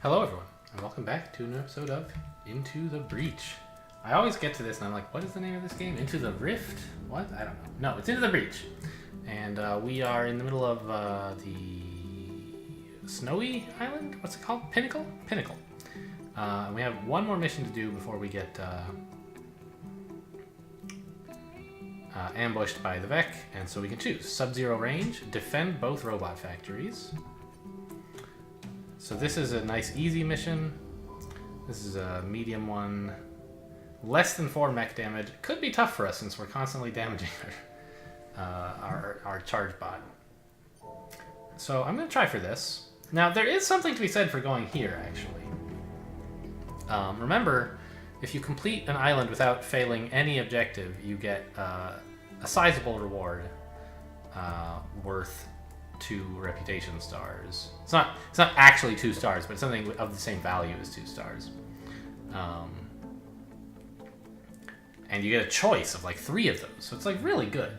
Hello everyone, and welcome back to a new episode of Into the Breach. I always get to this and I'm like, what is the name of this game? Into the Rift? What? I don't know. No, it's Into the Breach. And we are in the middle of the snowy island? What's it called? Pinnacle? Pinnacle. And we have one more mission to do before we get ambushed by the Vec, and so we can choose Sub-Zero range, defend both robot factories. So this is a nice easy mission. This is a medium one. Less than 4 mech damage. Could be tough for us since we're constantly damaging our charge bot. So I'm going to try for this. Now there is something to be said for going here actually. Remember, if you complete an island without failing any objective, you get a sizable reward worth 2 reputation stars. It's not actually 2 stars, but something of the same value as 2 stars. And you get a choice of like 3 of those, so it's like really good.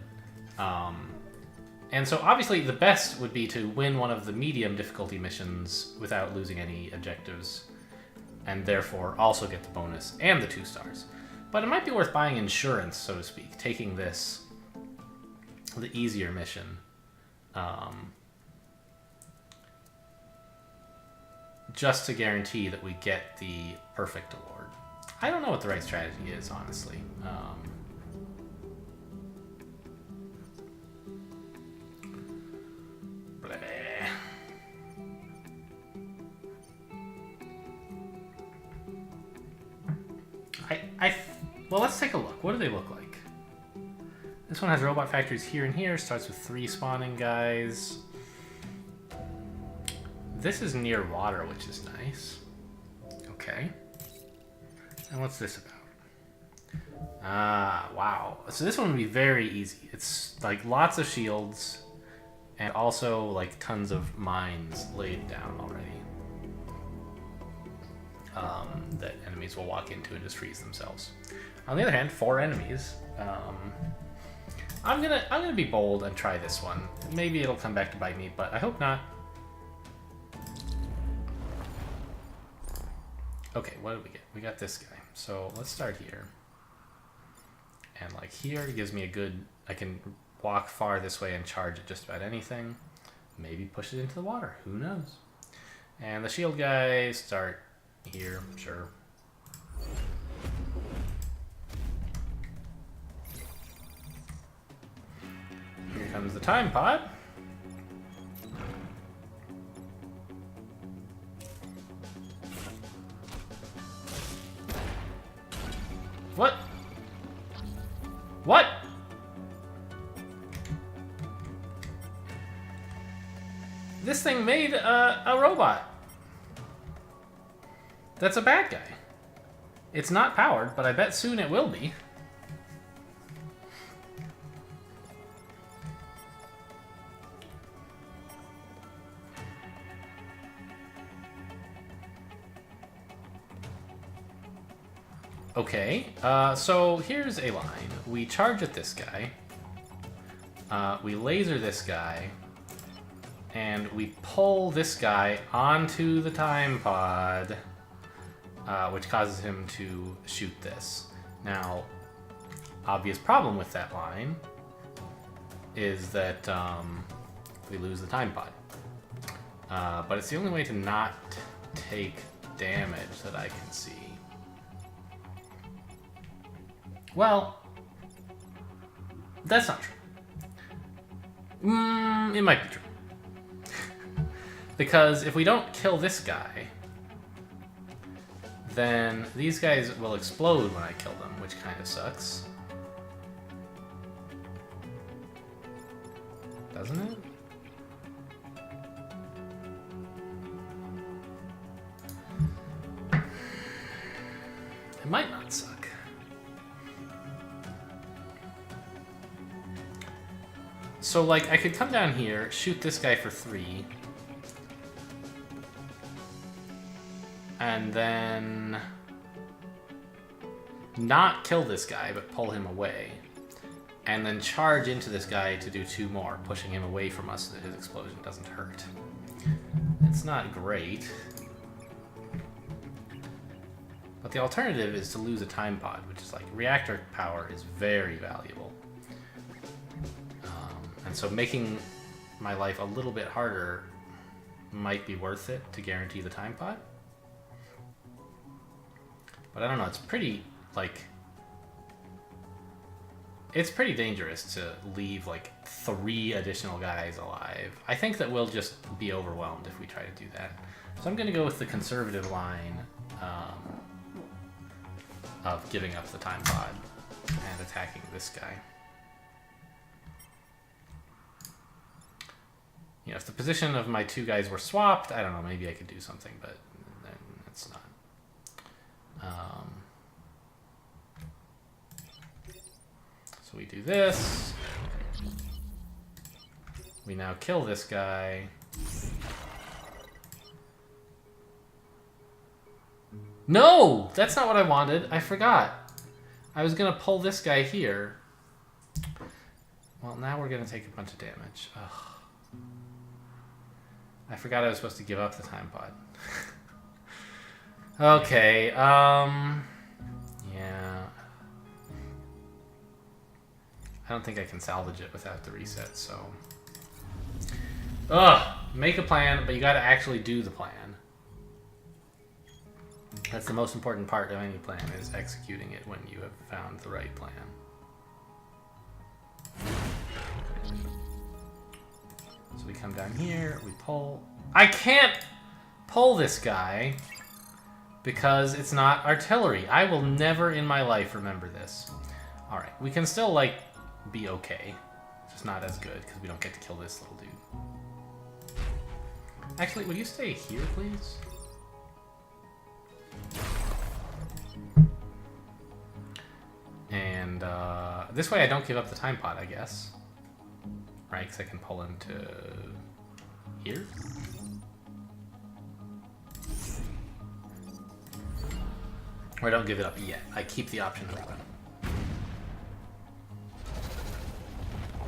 And so obviously the best would be to win one of the medium difficulty missions without losing any objectives, and therefore also get the bonus and the 2 stars. But it might be worth buying insurance, so to speak, taking this, the easier mission, just to guarantee that we get the perfect award. I don't know what the right strategy is, honestly. Well, let's take a look. What do they look like? This one has robot factories here and here. Starts with 3 spawning guys. This is near water, which is nice. Okay. And what's this about? Ah, wow. So this one would be very easy. It's like lots of shields and also like tons of mines laid down already. That enemies will walk into and just freeze themselves. On the other hand, 4 enemies. I'm gonna be bold and try this one. Maybe it'll come back to bite me, but I hope not. Okay, what did we get? We got this guy. So let's start here. And like here gives me a good, I can walk far this way and charge at just about anything. Maybe push it into the water, who knows? And the shield guys start here, sure. Here comes the time pod. What? What? This thing made a robot. That's a bad guy. It's not powered, but I bet soon it will be. Okay, so here's a line. We charge at this guy, we laser this guy, and we pull this guy onto the time pod, which causes him to shoot this. Now, obvious problem with that line is that we lose the time pod. But it's the only way to not take damage that I can see. Well, that's not true. It might be true. Because if we don't kill this guy, then these guys will explode when I kill them, which kind of sucks. Doesn't it? It might not suck. So, like, I could come down here, shoot this guy for 3, and then not kill this guy, but pull him away, and then charge into this guy to do 2 more, pushing him away from us so that his explosion doesn't hurt. It's not great. But the alternative is to lose a time pod, which is like reactor power is very valuable. And so making my life a little bit harder might be worth it to guarantee the time pod. But I don't know, it's pretty, like... It's pretty dangerous to leave, like, 3 additional guys alive. I think that we'll just be overwhelmed if we try to do that. So I'm going to go with the conservative line of giving up the time pod and attacking this guy. You know, if the position of my 2 guys were swapped, I don't know, maybe I could do something, but then it's not. So we do this. We now kill this guy. No! That's not what I wanted. I forgot. I was going to pull this guy here. Well, now we're going to take a bunch of damage. Ugh. I forgot I was supposed to give up the time pod. Okay, yeah. I don't think I can salvage it without the reset, so... Ugh! Make a plan, but you gotta actually do the plan. That's the most important part of any plan, is executing it when you have found the right plan. So we come down here, we pull... I can't pull this guy because it's not artillery. I will never in my life remember this. Alright, we can still, like, be okay. Just not as good because we don't get to kill this little dude. Actually, would you stay here, please? And this way I don't give up the time pod, I guess. Right, because I can pull into here. Or I don't give it up yet. I keep the option open.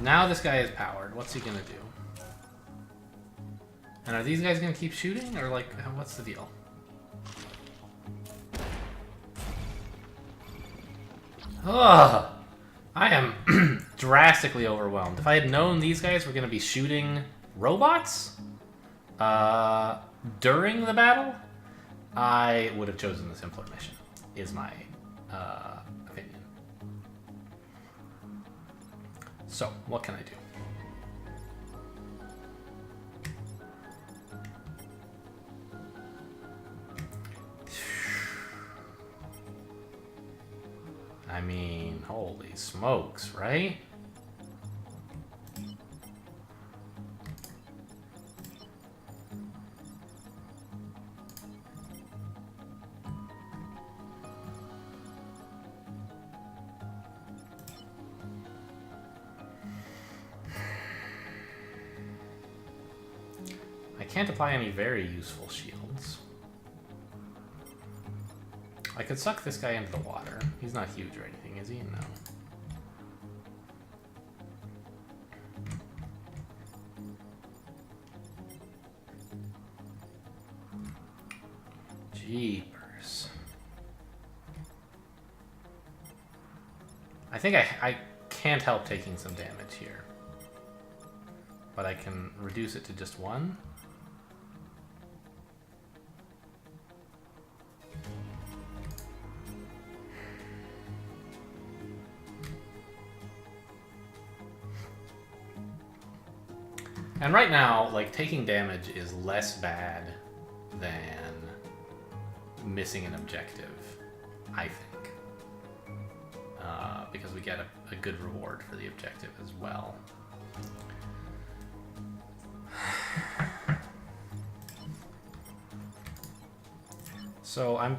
Now this guy is powered. What's he gonna do? And are these guys gonna keep shooting? Or like, what's the deal? Ugh! I am drastically overwhelmed. If I had known these guys were gonna be shooting robots during the battle, I would have chosen the simpler mission, is my opinion. So, what can I do? I mean, holy smokes, right? I can't apply any very useful shields. I could suck this guy into the water. He's not huge or anything, is he? No. Jeepers. I think I can't help taking some damage here. But I can reduce it to just 1. And right now, like, taking damage is less bad than missing an objective, I think. Because we get a good reward for the objective as well. So I'm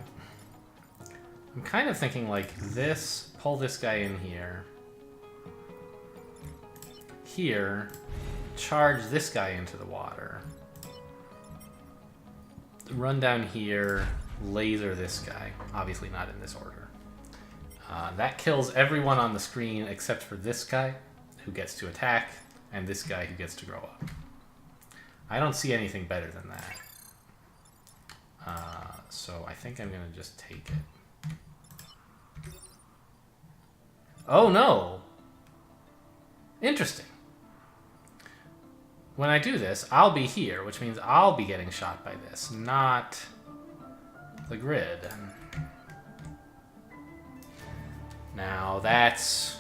kind of thinking like this, pull this guy in here. Here, charge this guy into the water. Run down here, laser this guy. Obviously not in this order. That kills everyone on the screen except for this guy, who gets to attack, and this guy who gets to grow up. I don't see anything better than that. So I think I'm going to just take it. Oh no! Interesting. When I do this, I'll be here, which means I'll be getting shot by this, not the grid. Now that's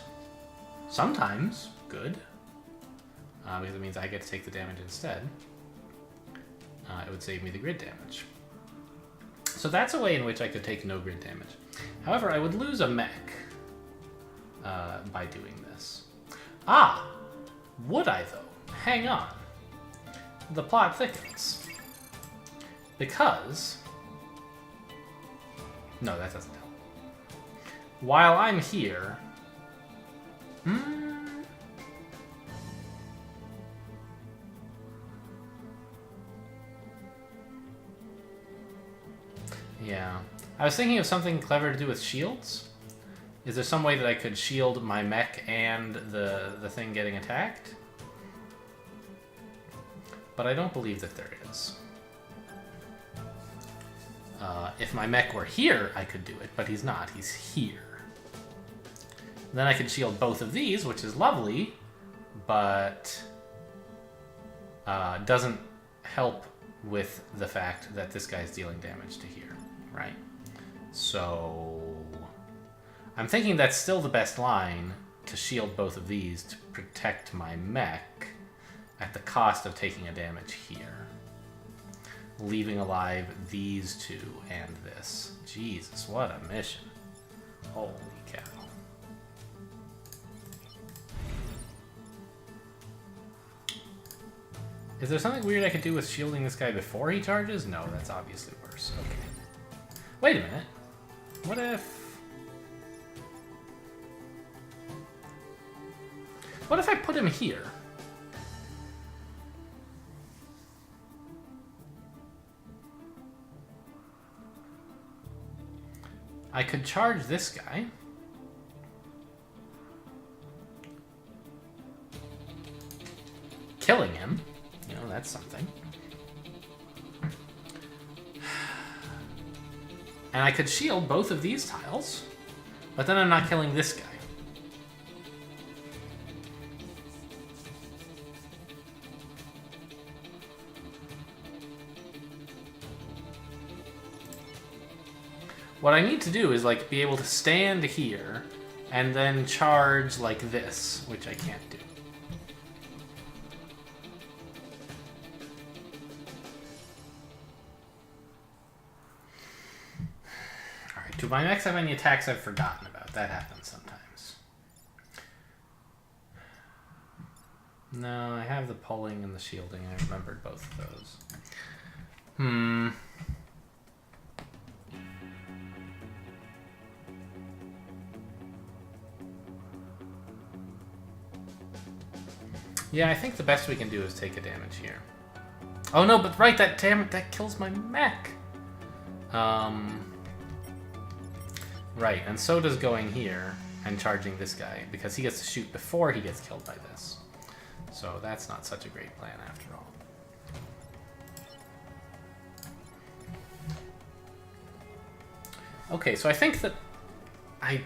sometimes good, because it means I get to take the damage instead. It would save me the grid damage. So that's a way in which I could take no grid damage. However, I would lose a mech by doing this. Ah! Would I, though? Hang on. The plot thickens. Because... No, that doesn't help. While I'm here... Yeah. I was thinking of something clever to do with shields. Is there some way that I could shield my mech and the thing getting attacked? But I don't believe that there is. If my mech were here, I could do it, but he's not. He's here. Then I could shield both of these, which is lovely, but doesn't help with the fact that this guy's dealing damage to here, right? So I'm thinking that's still the best line, to shield both of these to protect my mech at the cost of taking a damage here. Leaving alive these two and this. Jesus, what a mission. Holy cow. Is there something weird I could do with shielding this guy before he charges? No, that's obviously worse. Okay. Wait a minute. What if I put him here? I could charge this guy. Killing him. You know, that's something. And I could shield both of these tiles, but then I'm not killing this guy. What I need to do is, like, be able to stand here and then charge like this, which I can't do. Alright, do my mechs have any attacks I've forgotten about? That happens sometimes. No, I have the pulling and the shielding. I remembered both of those. Yeah, I think the best we can do is take a damage here. Oh no, but right, that kills my mech. Right, and so does going here and charging this guy, because he gets to shoot before he gets killed by this. So that's not such a great plan after all. Okay, so I think that I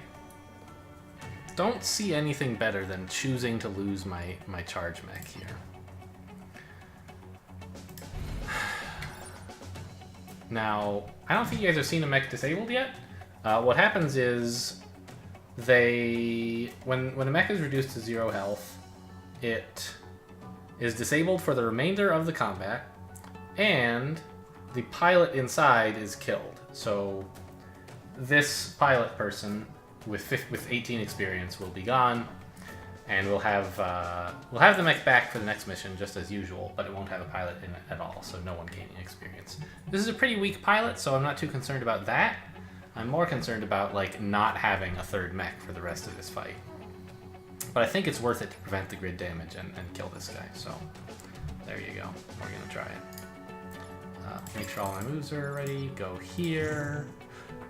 don't see anything better than choosing to lose my charge mech here. Now, I don't think you guys have seen a mech disabled yet. What happens is when a mech is reduced to 0 health, it is disabled for the remainder of the combat, and the pilot inside is killed. So this pilot person with 18 experience will be gone, and we'll have the mech back for the next mission just as usual, but it won't have a pilot in it at all, so no one gaining experience. This is a pretty weak pilot, so I'm not too concerned about that. I'm more concerned about, like, not having a third mech for the rest of this fight. But I think it's worth it to prevent the grid damage and kill this guy, so there you go. We're gonna try it. Make sure all my moves are ready. Go here.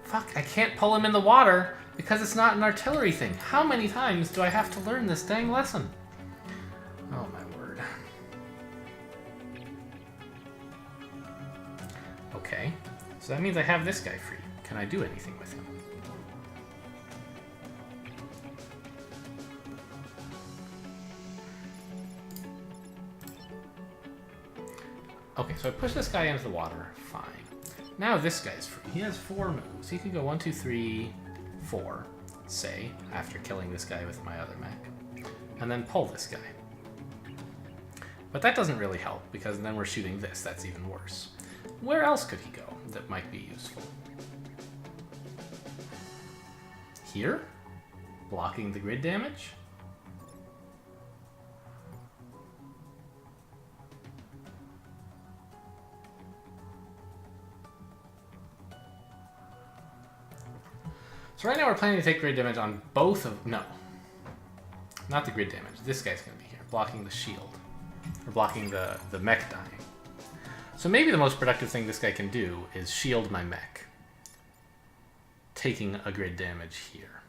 Fuck, I can't pull him in the water because it's not an artillery thing. How many times do I have to learn this dang lesson? Oh my word. Okay, so that means I have this guy free. Can I do anything with him? Okay, so I push this guy into the water. Fine. Now this guy's free. He has 4 moves. He could go 1, 2, 3, 4, say, after killing this guy with my other mech. And then pull this guy. But that doesn't really help, because then we're shooting this. That's even worse. Where else could he go that might be useful? Here? Blocking the grid damage? So right now we're planning to take grid damage on both of... No. Not the grid damage. This guy's going to be here, blocking the shield. Or blocking the mech dying. So maybe the most productive thing this guy can do is shield my mech. Taking a grid damage here.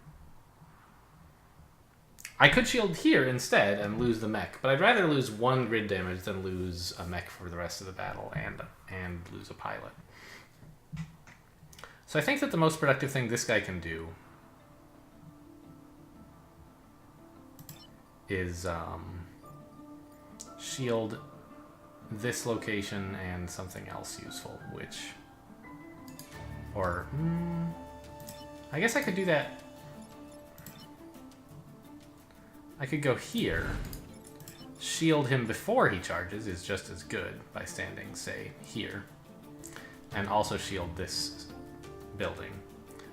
I could shield here instead and lose the mech, but I'd rather lose 1 grid damage than lose a mech for the rest of the battle and lose a pilot. So I think that the most productive thing this guy can do is shield this location and something else useful, which... Or... I guess I could do that. I could go here. Shield him before he charges is just as good by standing, say, here. And also shield this building.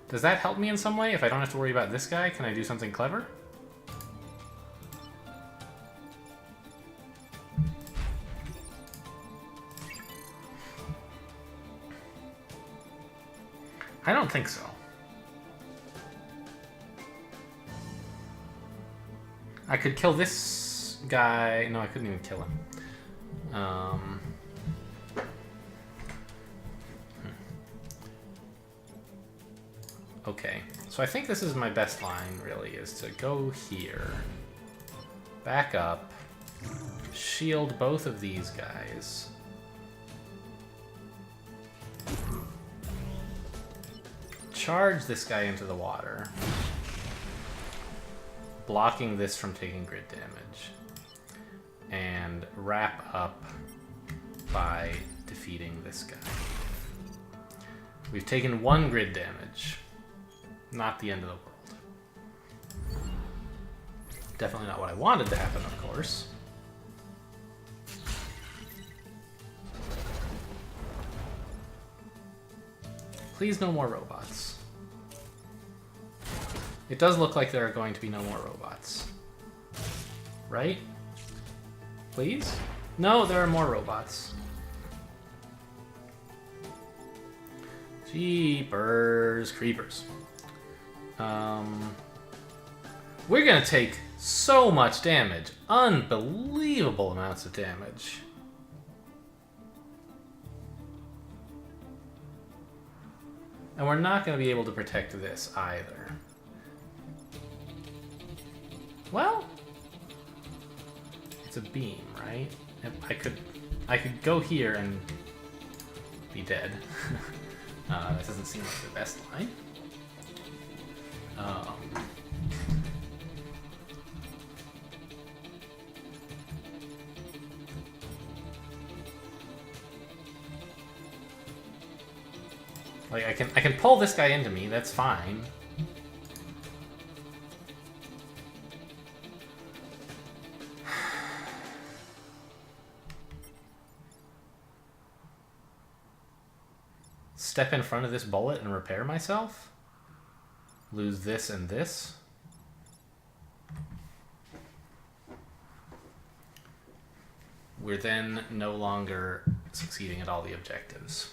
Does that help me in some way? If I don't have to worry about this guy, can I do something clever? I don't think so. I could kill this guy. No, I couldn't even kill him. Okay, so I think this is my best line, really, is to go here, back up, shield both of these guys. Charge this guy into the water, blocking this from taking grid damage, and wrap up by defeating this guy. We've taken 1 grid damage. Not the end of the world. Definitely not what I wanted to happen, of course. Please, no more robots. It does look like there are going to be no more robots. Right? Please? No, there are more robots. Jeepers creepers. We're gonna take so much damage. Unbelievable amounts of damage. And we're not gonna be able to protect this either. Well, it's a beam, right? I could go here and be dead. That doesn't seem like the best line. Like I can pull this guy into me. That's fine. Step in front of this bullet and repair myself? Lose this and this? We're then no longer succeeding at all the objectives.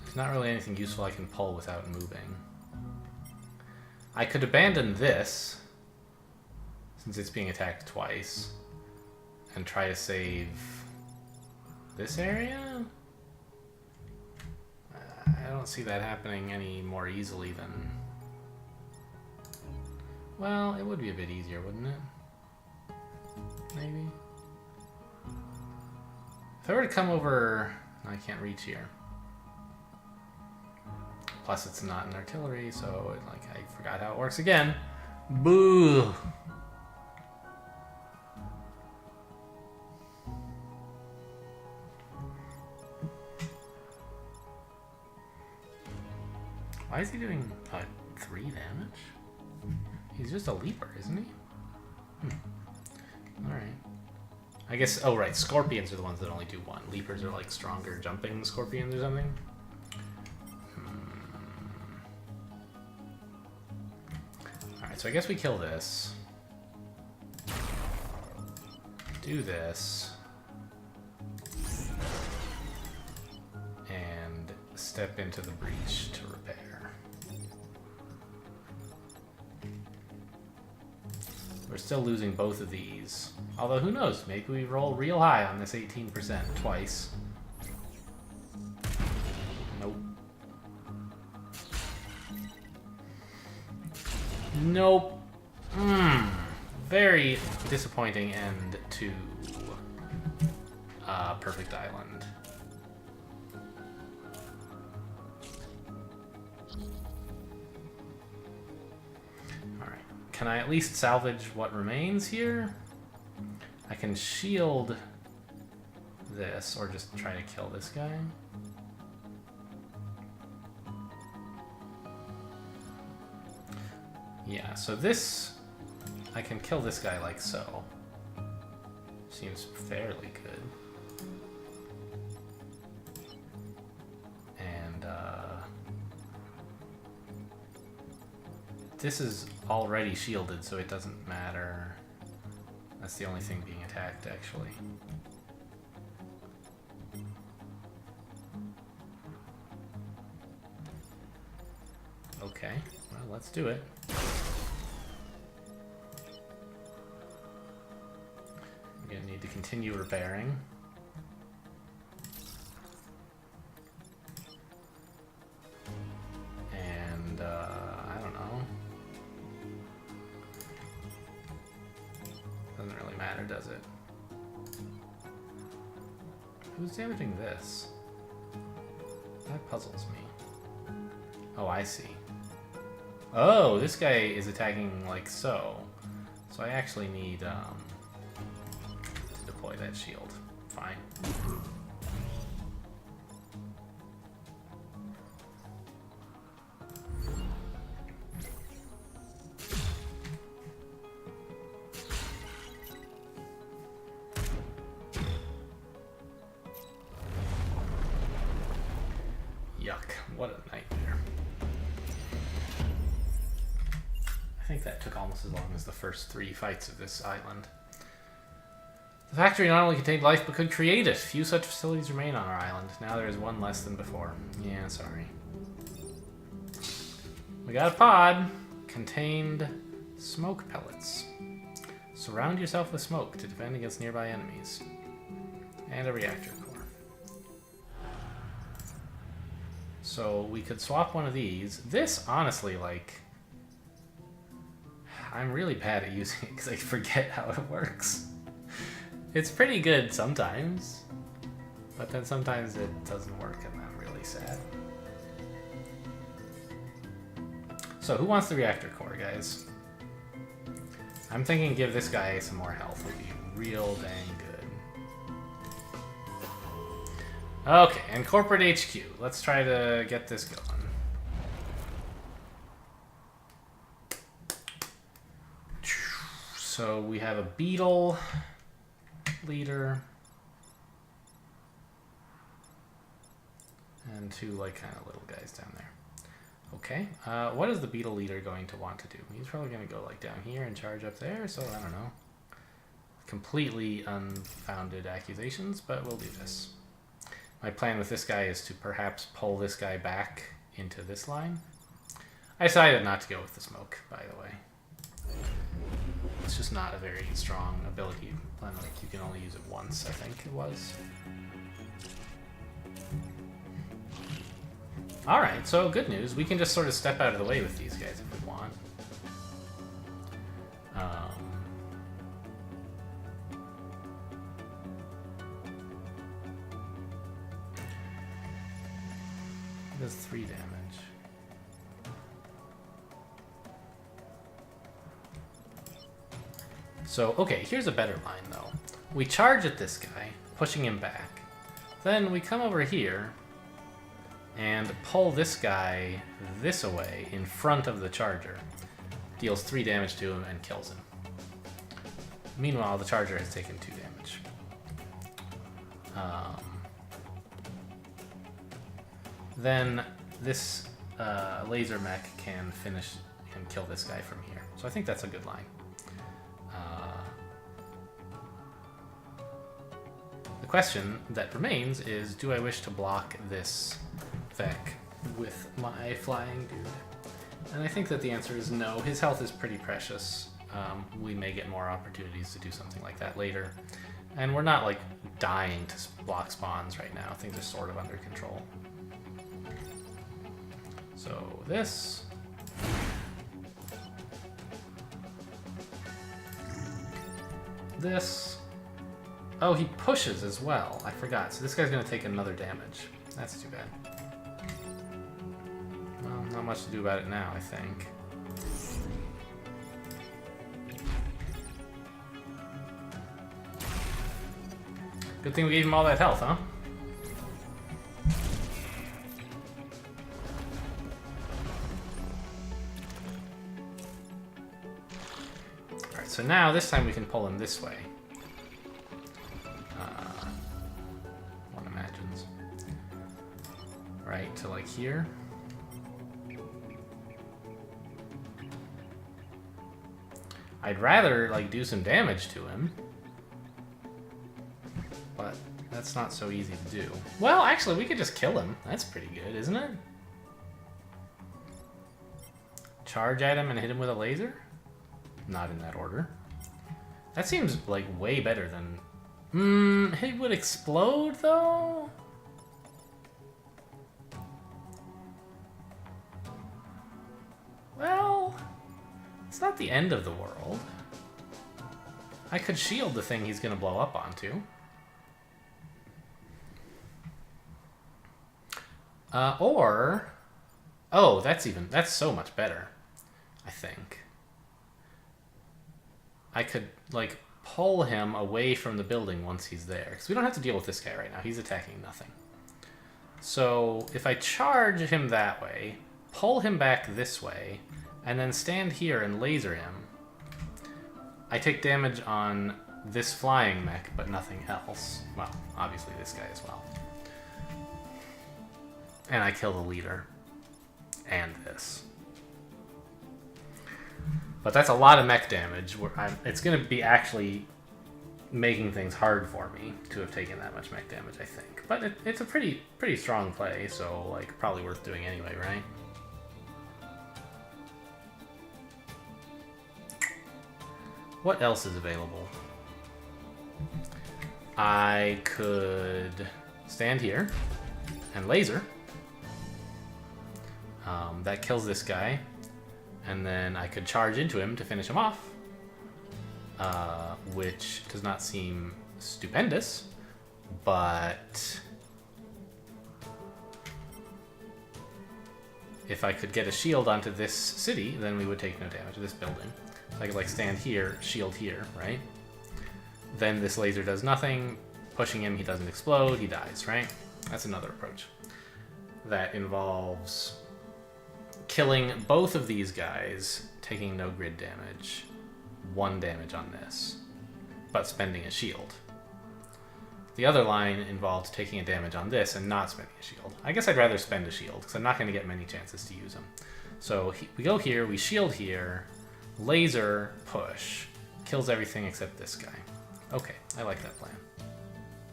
There's not really anything useful I can pull without moving. I could abandon this, since it's being attacked twice, and try to save this area? I don't see that happening any more easily than... Well, it would be a bit easier, wouldn't it? Maybe? If I were to come over... I can't reach here. Plus it's not an artillery, so like I forgot how it works again. Boo! Why is he doing 3 damage? He's just a leaper, isn't he? Alright. I guess, oh right, scorpions are the ones that only do 1. Leapers are like stronger jumping scorpions or something. Alright, so I guess we kill this. Do this. And step into the breach to repair. We're still losing both of these. Although, who knows? Maybe we roll real high on this 18% twice. Nope. Nope. Very disappointing end to Perfect Island. Alright. Can I at least salvage what remains here? I can shield this, or just try to kill this guy. Yeah, so this... I can kill this guy like so. Seems fairly good. And, this is already shielded, so it doesn't matter. That's the only thing being attacked, actually. Okay, well, let's do it. I'm gonna need to continue repairing. And, I don't know. Doesn't really matter, does it? Who's damaging this? That puzzles me. Oh, I see. Oh, this guy is attacking like so. So I actually need to deploy that shield. Fine. Yuck, what a nightmare. I think that took almost as long as the first 3 fights of this island. The factory not only contained life, but could create it. Few such facilities remain on our island. Now there is one less than before. Yeah, sorry. We got a pod. Contained smoke pellets. Surround yourself with smoke to defend against nearby enemies. And a reactor core. So we could swap one of these. This, honestly, like... I'm really bad at using it because I forget how it works. It's pretty good sometimes, but then sometimes it doesn't work and I'm really sad. So who wants the reactor core, guys? I'm thinking give this guy some more health would be real dang good. Okay, and corporate HQ. Let's try to get this going. So we have a beetle leader and 2 like kind of little guys down there. Okay, what is the beetle leader going to want to do? He's probably going to go like down here and charge up there, so I don't know. Completely unfounded accusations, but we'll do this. My plan with this guy is to perhaps pull this guy back into this line. I decided not to go with the smoke, by the way. It's just not a very strong ability. Like you can only use it once, I think it was. Alright, so good news. We can just sort of step out of the way with these guys if we want. It does 3 damage. So, okay, here's a better line, though. We charge at this guy, pushing him back. Then we come over here and pull this guy this away in front of the charger. Deals 3 damage to him and kills him. Meanwhile, the charger has taken 2 damage. Then this laser mech can finish and kill this guy from here. So I think that's a good line. The question that remains is, do I wish to block this Vec with my flying dude? And I think that the answer is no. His health is pretty precious. We may get more opportunities to do something like that later. And we're not like dying to block spawns right now. Things are sort of under control. So this. This. Oh, he pushes as well. I forgot. So this guy's going to take another damage. That's too bad. Well, not much to do about it now, I think. Good thing we gave him all that health, huh? Alright, so now this time we can pull him this way. One imagines. Right, to like here. I'd rather like do some damage to him. But that's not so easy to do. Well, actually, we could just kill him. That's pretty good, isn't it? Charge at him and hit him with a laser? Not in that order. That seems like way better than... it would explode, though? Well, it's not the end of the world. I could shield the thing he's going to blow up onto. Oh, that's so much better, I think. I could, like, pull him away from the building once he's there. Because we don't have to deal with this guy right now. He's attacking nothing. So, if I charge him that way, pull him back this way, and then stand here and laser him, I take damage on this flying mech, but nothing else. Well, obviously this guy as well. And I kill the leader. And this. But that's a lot of mech damage. It's going to be actually making things hard for me to have taken that much mech damage, I think. But it's a pretty strong play, so like probably worth doing anyway, right? What else is available? I could stand here and laser. That kills this guy. And then I could charge into him to finish him off. Which does not seem stupendous. But if I could get a shield onto this city, then we would take no damage to this building. So I could like stand here, shield here, right? Then this laser does nothing. Pushing him, he doesn't explode, he dies, right? That's another approach. That involves killing both of these guys, taking no grid damage, 1 damage on this, but spending a shield. The other line involved taking a damage on this and not spending a shield. I guess I'd rather spend a shield, because I'm not going to get many chances to use them. So we go here, we shield here, laser, push, kills everything except this guy. Okay, I like that plan.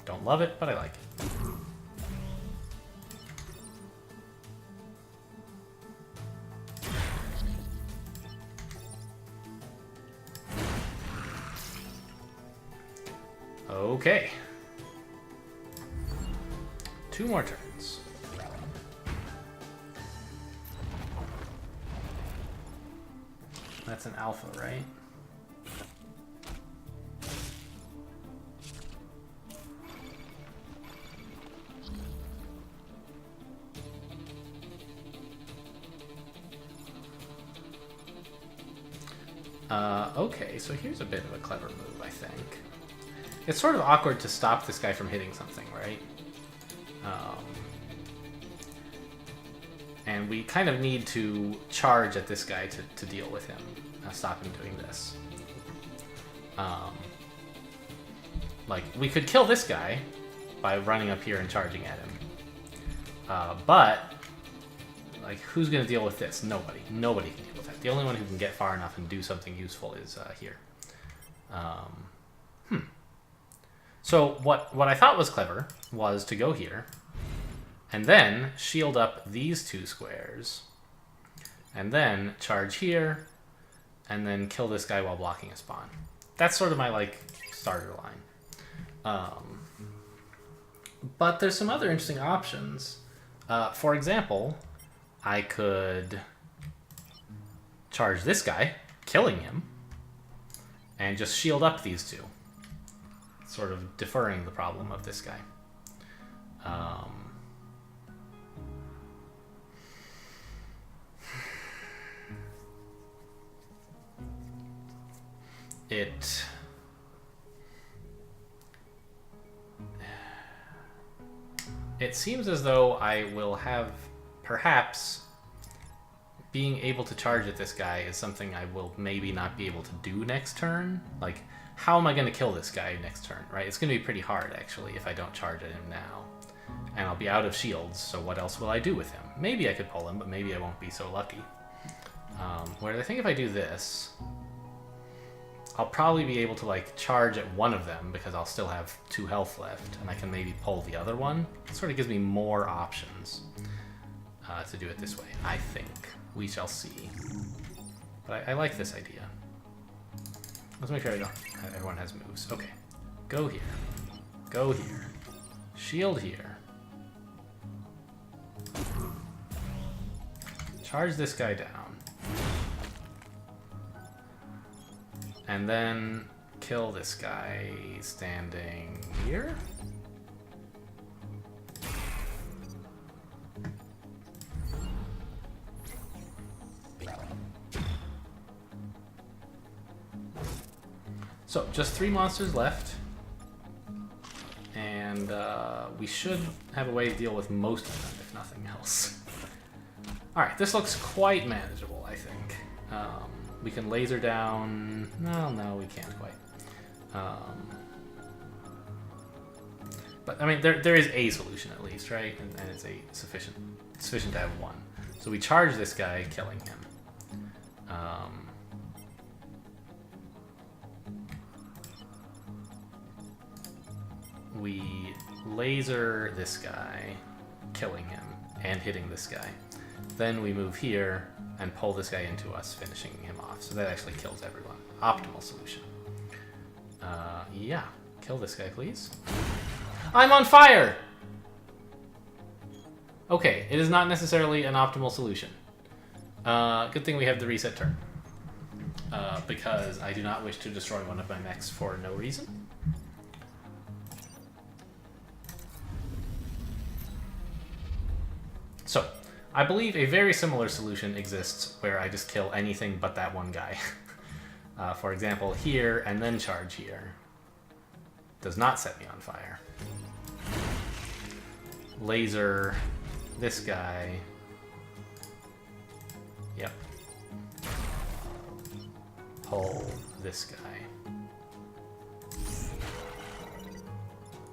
Don't love it, but I like it. Okay. 2 more turns. That's an alpha, right? Okay, so here's a bit of a clever move, I think. It's sort of awkward to stop this guy from hitting something, right? And we kind of need to charge at this guy to deal with him, stop him doing this. Like, we could kill this guy by running up here and charging at him. But, like, who's going to deal with this? Nobody. Nobody can deal with that. The only one who can get far enough and do something useful is here. So what I thought was clever was to go here and then shield up these two squares and then charge here and then kill this guy while blocking a spawn. That's sort of my, like, starter line. But there's some other interesting options. For example, I could charge this guy, killing him, and just shield up these two, sort of deferring the problem of this guy. It seems as though I will have, perhaps, being able to charge at this guy is something I will maybe not be able to do next turn. Like, how am I going to kill this guy next turn, right? It's going to be pretty hard, actually, if I don't charge at him now. And I'll be out of shields, so what else will I do with him? Maybe I could pull him, but maybe I won't be so lucky. Whereas I think if I do this, I'll probably be able to, like, charge at one of them because I'll still have 2 health left, and I can maybe pull the other one. It sort of gives me more options to do it this way, I think. We shall see. But I like this idea. Let's make sure everyone has moves. Okay. Go here. Go here. Shield here. Charge this guy down. And then kill this guy standing here. So, just 3 monsters left. And we should have a way to deal with most of them, if nothing else. Alright, this looks quite manageable, I think. We can laser down... No, we can't quite. But, I mean, there is a solution at least, right? And it's sufficient to have one. So we charge this guy, killing him. We laser this guy, killing him, and hitting this guy. Then we move here and pull this guy into us, finishing him off. So that actually kills everyone. Optimal solution. Yeah. Kill this guy, please. I'm on fire! Okay, it is not necessarily an optimal solution. Good thing we have the reset turn. Because I do not wish to destroy one of my mechs for no reason. So, I believe a very similar solution exists where I just kill anything but that one guy. For example, here and then charge here. Does not set me on fire. Laser this guy. Yep. Pull this guy.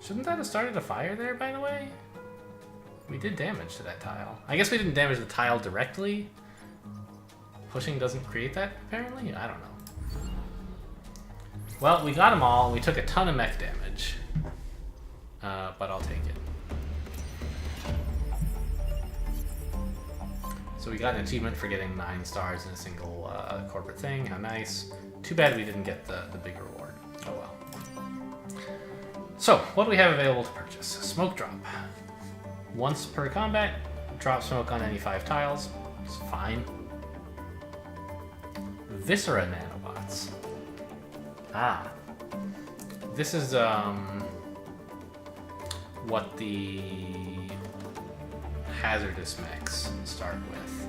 Shouldn't that have started a fire there, by the way? We did damage to that tile. I guess we didn't damage the tile directly. Pushing doesn't create that, apparently? I don't know. Well, we got them all, and we took a ton of mech damage. But I'll take it. So we got an achievement for getting 9 stars in a single corporate thing. How nice. Too bad we didn't get the big reward. Oh well. So, what do we have available to purchase? Smoke drop. Once per combat, drop smoke on any 5 tiles. It's fine. Viscera nanobots. Ah. This is what the hazardous mechs start with.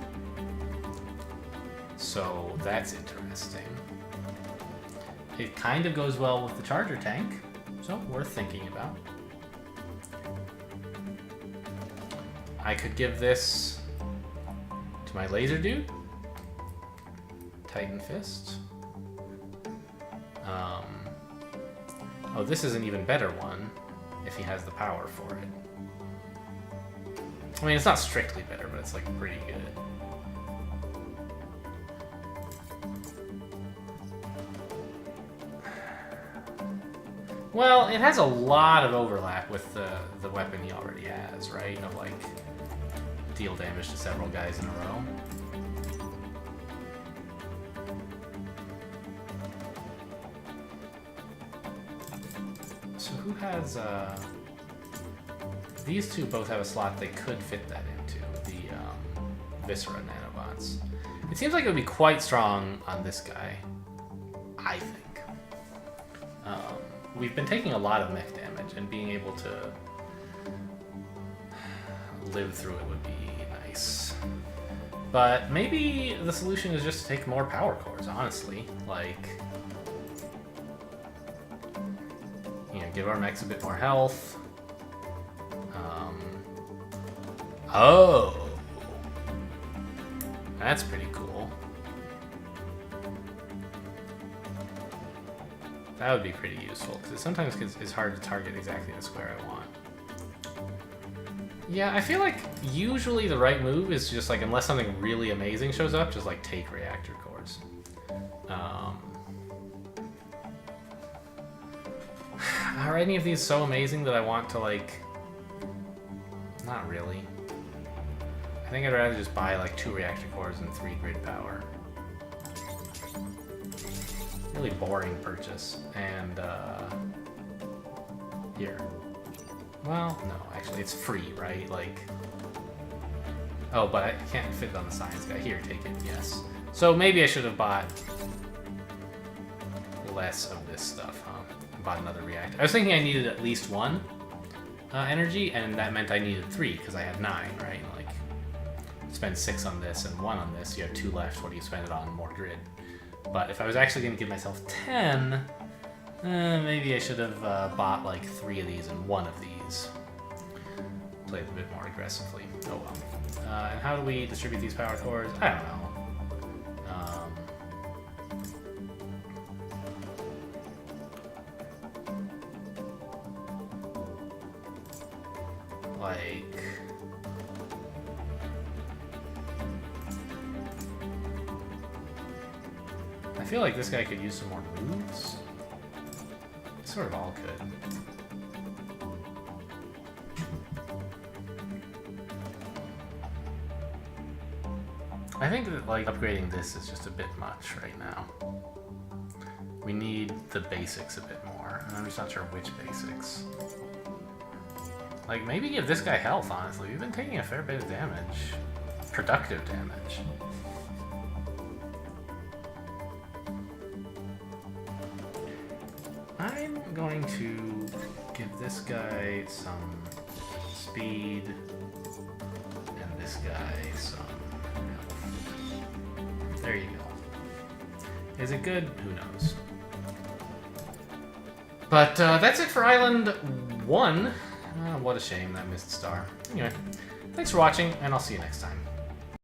So that's interesting. it kind of goes well with the charger tank, so worth thinking about. I could give this to my laser dude. Titan Fist. Oh, this is an even better one if he has the power for it. I mean, it's not strictly better, but it's like pretty good. Well, it has a lot of overlap with the weapon he already has, right? Of like, deal damage to several guys in a row. So who has, these two both have a slot they could fit that into, the Viscera nanobots. It seems like it would be quite strong on this guy, I think. We've been taking a lot of mech damage, and being able to live through it would be nice. But maybe the solution is just to take more power cores, honestly. Like, you know, give our mechs a bit more health. Oh! That's pretty cool. That would be pretty useful, because it sometimes it's hard to target exactly the square I want. Yeah, I feel like usually the right move is just like, unless something really amazing shows up, just like take reactor cores. Are any of these so amazing that I want to like... Not really. I think I'd rather just buy like 2 reactor cores and 3 grid power. Really boring purchase. And here. Well, no, actually it's free, right? Like, oh, but I can't fit it on the science guy. Here, take it, yes. So maybe I should have bought less of this stuff, huh? Bought another reactor. I was thinking I needed at least 1 energy, and that meant I needed 3 because I had 9, right? Like, spend 6 on this and 1 on this, you have 2 left. What do you spend it on? More grid. But if I was actually going to give myself 10, maybe I should have bought like 3 of these and 1 of these. Played a bit more aggressively. Oh well. And how do we distribute these power cores? I don't know. Like... I feel like this guy could use some more moves. Sort of all could. I think that like upgrading this is just a bit much right now. We need the basics a bit more, and I'm just not sure which basics. Like, maybe give this guy health, honestly. We've been taking a fair bit of damage. Productive damage. I'm going to give this guy some speed, and this guy some health. There you go. Is it good? Who knows. But that's it for Island 1. What a shame that missed star. Anyway, thanks for watching, and I'll see you next time.